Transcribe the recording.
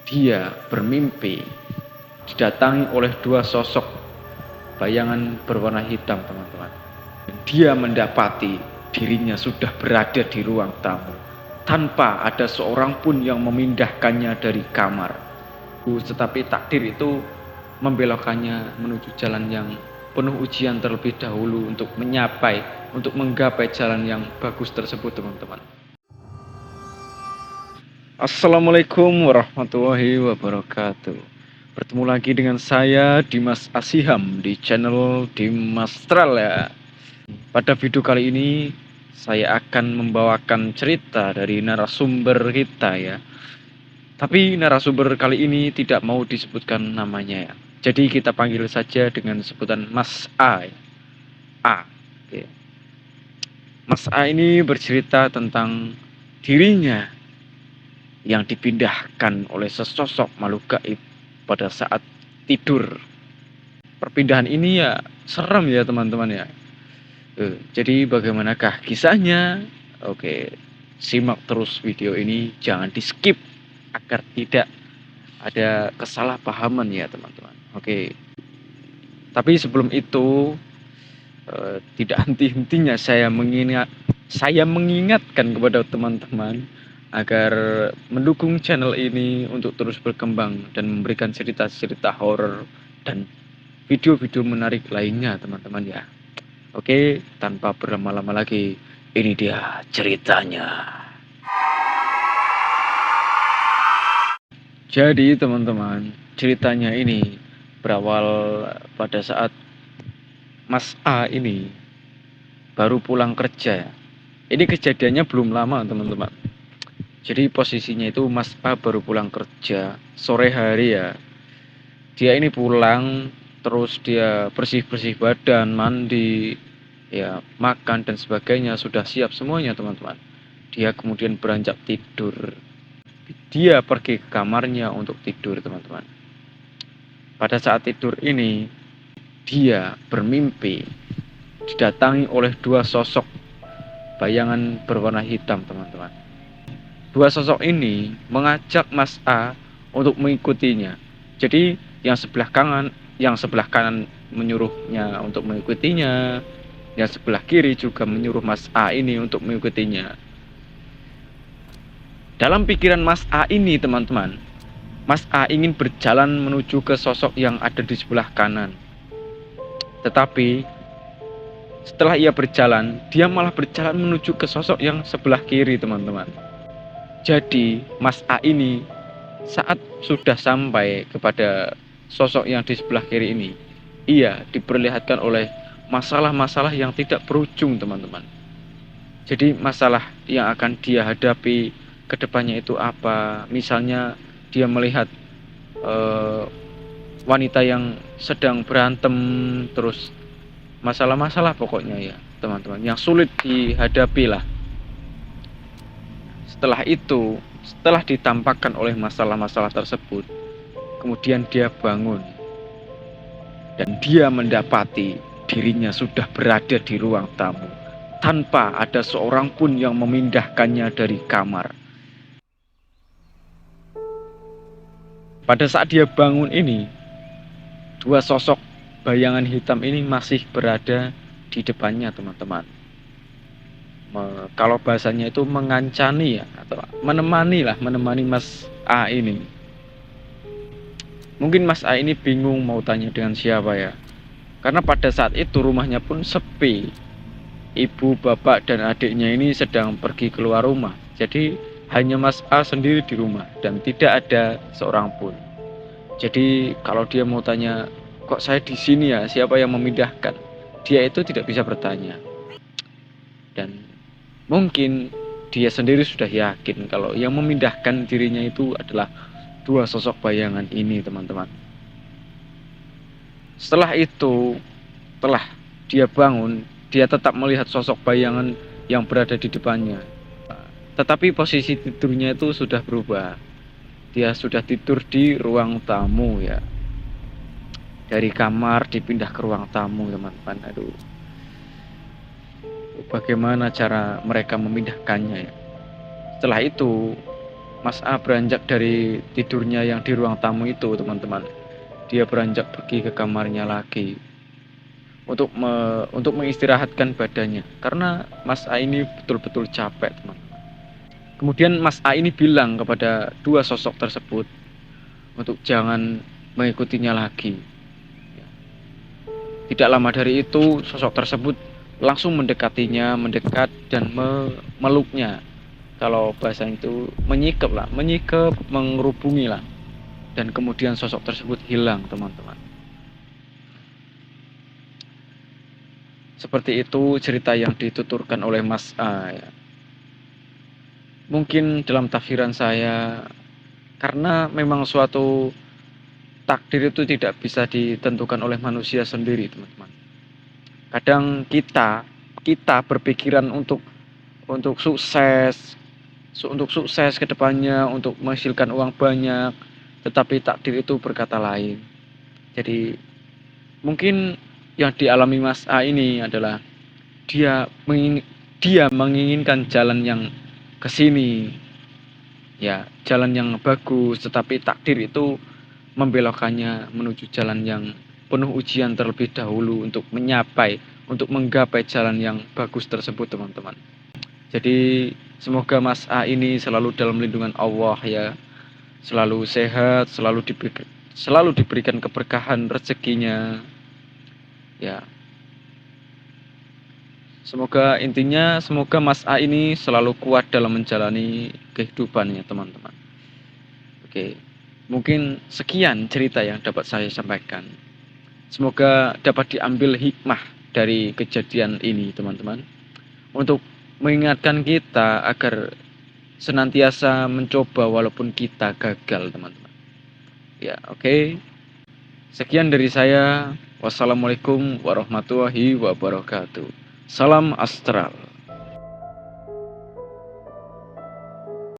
Dia bermimpi didatangi oleh dua sosok bayangan berwarna hitam, teman-teman. Dia mendapati dirinya sudah berada di ruang tamu tanpa ada seorang pun yang memindahkannya dari kamar. Tetapi takdir itu membelokkannya menuju jalan yang penuh ujian terlebih dahulu untuk menggapai jalan yang bagus tersebut, teman-teman. Assalamualaikum warahmatullahi wabarakatuh. Bertemu lagi dengan saya Dimas Asiham di channel Dimas Tral ya. Pada video kali ini saya akan membawakan cerita dari narasumber kita ya. Tapi narasumber kali ini tidak mau disebutkan namanya ya. Jadi kita panggil saja dengan sebutan Mas A. Oke. Mas A ini bercerita tentang dirinya yang dipindahkan oleh sesosok makhluk gaib pada saat tidur. Perpindahan ini ya serem ya teman-teman ya. Jadi bagaimanakah kisahnya? Oke, simak terus video ini, jangan di skip agar tidak ada kesalahpahaman ya teman-teman. Oke. Tapi sebelum itu tidak henti-hentinya saya mengingatkan kepada teman-teman agar mendukung channel ini untuk terus berkembang dan memberikan cerita-cerita horor dan video-video menarik lainnya, teman-teman ya. Oke, tanpa berlama-lama lagi, ini dia ceritanya. Jadi teman-teman, ceritanya ini berawal pada saat Mas A ini baru pulang kerja. Ini kejadiannya belum lama, teman-teman. Jadi posisinya itu Mas A baru pulang kerja sore hari ya. Dia ini pulang, terus dia bersih-bersih badan, mandi, ya makan dan sebagainya, sudah siap semuanya teman-teman. Dia kemudian beranjak tidur. Dia pergi ke kamarnya untuk tidur, teman-teman. Pada saat tidur ini, dia bermimpi didatangi oleh dua sosok bayangan berwarna hitam, teman-teman. Dua sosok ini mengajak Mas A untuk mengikutinya. Jadi yang sebelah kanan menyuruhnya untuk mengikutinya, yang sebelah kiri juga menyuruh Mas A ini untuk mengikutinya. Dalam pikiran Mas A ini, teman-teman, Mas A ingin berjalan menuju ke sosok yang ada di sebelah kanan. Tetapi setelah ia berjalan, dia malah berjalan menuju ke sosok yang sebelah kiri, teman-teman. Jadi Mas A ini saat sudah sampai kepada sosok yang di sebelah kiri ini, ia diperlihatkan oleh masalah-masalah yang tidak berujung, teman-teman. Jadi masalah yang akan dia hadapi ke depannya itu apa? Misalnya dia melihat wanita yang sedang berantem, terus masalah-masalah pokoknya ya teman-teman, yang sulit dihadapi lah. Setelah ditampakkan oleh masalah-masalah tersebut, kemudian dia bangun dan dia mendapati dirinya sudah berada di ruang tamu tanpa ada seorang pun yang memindahkannya dari kamar. Pada saat dia bangun ini, dua sosok bayangan hitam ini masih berada di depannya, teman-teman. Kalau bahasanya itu mengancani ya, atau menemani Mas A ini. Mungkin Mas A ini bingung mau tanya dengan siapa ya, karena pada saat itu rumahnya pun sepi. Ibu, bapak, dan adiknya ini sedang pergi keluar rumah. Jadi hanya Mas A sendiri di rumah dan tidak ada seorang pun. Jadi kalau dia mau tanya, kok saya di sini ya, siapa yang memindahkan? Dia itu tidak bisa bertanya. Dan mungkin dia sendiri sudah yakin kalau yang memindahkan dirinya itu adalah dua sosok bayangan ini, teman-teman. Setelah dia bangun, dia tetap melihat sosok bayangan yang berada di depannya. Tetapi posisi tidurnya itu sudah berubah. Dia sudah tidur di ruang tamu ya. Dari kamar dipindah ke ruang tamu, teman-teman. Aduh. Bagaimana cara mereka memindahkannya ya? Setelah itu Mas A beranjak dari tidurnya yang di ruang tamu itu, teman-teman. Dia beranjak pergi ke kamarnya lagi untuk mengistirahatkan badannya karena Mas A ini betul-betul capek, teman. Kemudian Mas A ini bilang kepada dua sosok tersebut untuk jangan mengikutinya lagi. Tidak lama dari itu, sosok tersebut langsung mendekatinya, mendekat dan memeluknya. Kalau bahasa itu menyikap lah, menyikap, mengerubungi lah. Dan kemudian sosok tersebut hilang, teman-teman. Seperti itu cerita yang dituturkan oleh Mas A. Ya. Mungkin dalam tafsiran saya, karena memang suatu takdir itu tidak bisa ditentukan oleh manusia sendiri, teman-teman. Kadang kita berpikiran untuk sukses, untuk sukses ke depannya, untuk menghasilkan uang banyak, tetapi takdir itu berkata lain. Jadi mungkin yang dialami Mas A ini adalah dia menginginkan jalan yang kesini, ya jalan yang bagus, tetapi takdir itu membelokkannya menuju jalan yang penuh ujian terlebih dahulu untuk menggapai jalan yang bagus tersebut, teman-teman. Jadi semoga Mas A ini selalu dalam lindungan Allah ya, selalu sehat, selalu diberikan keberkahan rezekinya ya. Semoga Mas A ini selalu kuat dalam menjalani kehidupannya, teman-teman. Oke, mungkin sekian cerita yang dapat saya sampaikan. Semoga dapat diambil hikmah dari kejadian ini, teman-teman, untuk mengingatkan kita agar senantiasa mencoba walaupun kita gagal, teman-teman. Ya, oke. Sekian dari saya. Wassalamualaikum warahmatullahi wabarakatuh. Salam astral.